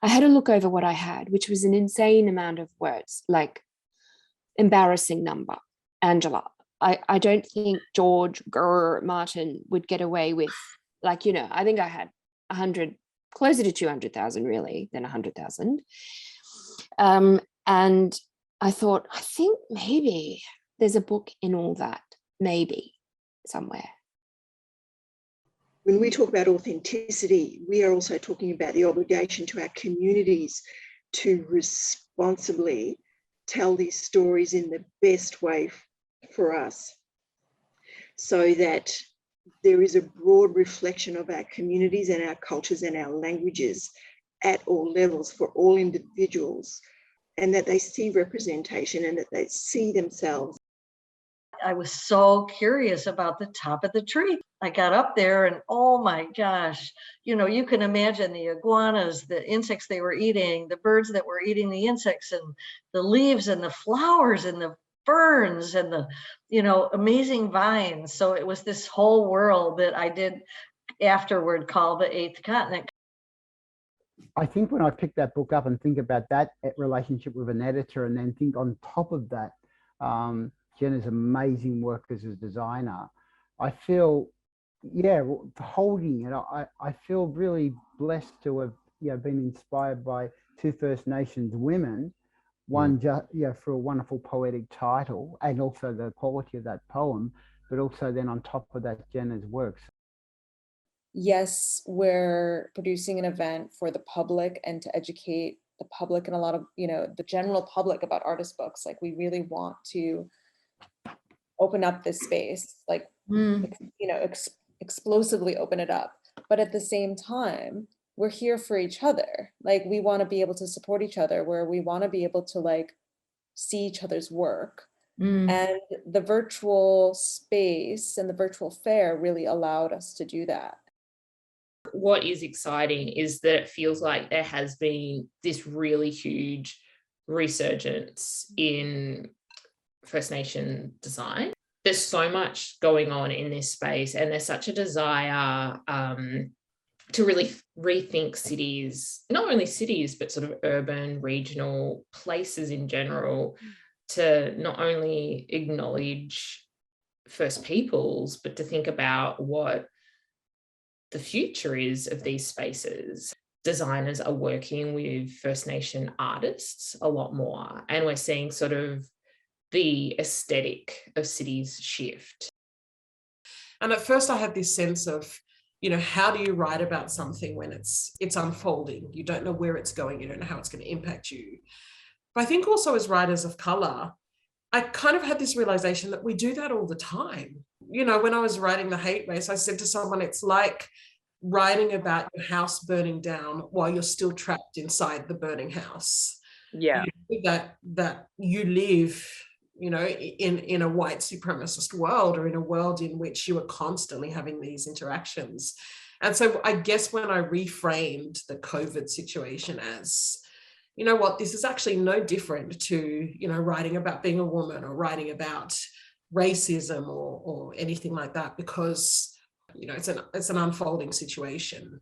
I had to look over what I had, which was an insane amount of words, like embarrassing number. Angela, I don't think George Martin would get away with, like, I think I had 100, closer to 200,000 really than 100,000. And I thought, I think maybe there's a book in all that, maybe somewhere. When we talk about authenticity, we are also talking about the obligation to our communities to responsibly tell these stories in the best way for us, so that there is a broad reflection of our communities and our cultures and our languages at all levels for all individuals, and that they see representation and that they see themselves. I was so curious about the top of the tree. I got up there and oh my gosh, you can imagine the iguanas, the insects they were eating, the birds that were eating the insects, and the leaves and the flowers and the ferns and the, amazing vines. So it was this whole world that I did afterward call the eighth continent. I think when I pick that book up and think about that relationship with an editor, and then think on top of that, Jenna's amazing work as a designer, I feel, holding it, I feel really blessed to have been inspired by two First Nations women, one for a wonderful poetic title and also the quality of that poem, but also then on top of that, Jenna's works. Yes, we're producing an event for the public and to educate the public and a lot of, the general public about artist books. Like, we really want to open up this space, like, explosively open it up. But at the same time, we're here for each other. Like, we want to be able to support each other, where we want to be able to like see each other's work. And the virtual space and the virtual fair really allowed us to do that. What is exciting is that it feels like there has been this really huge resurgence in First Nation design. There's so much going on in this space, and there's such a desire to really rethink cities, not only cities, but sort of urban, regional places in general, to not only acknowledge First Peoples, but to think about what the future is of these spaces. Designers are working with First Nation artists a lot more, and we're seeing sort of the aesthetic of cities shift. And at first I had this sense of, how do you write about something when it's unfolding? You don't know where it's going, you don't know how it's going to impact you. But I think also as writers of colour, I kind of had this realization that we do that all the time. When I was writing The Hate Race, I said to someone, it's like writing about your house burning down while you're still trapped inside the burning house. Yeah. That you live, in a white supremacist world, or in a world in which you are constantly having these interactions. And so I guess when I reframed the COVID situation as, this is actually no different to, writing about being a woman or writing about racism or anything like that, because, it's an unfolding situation.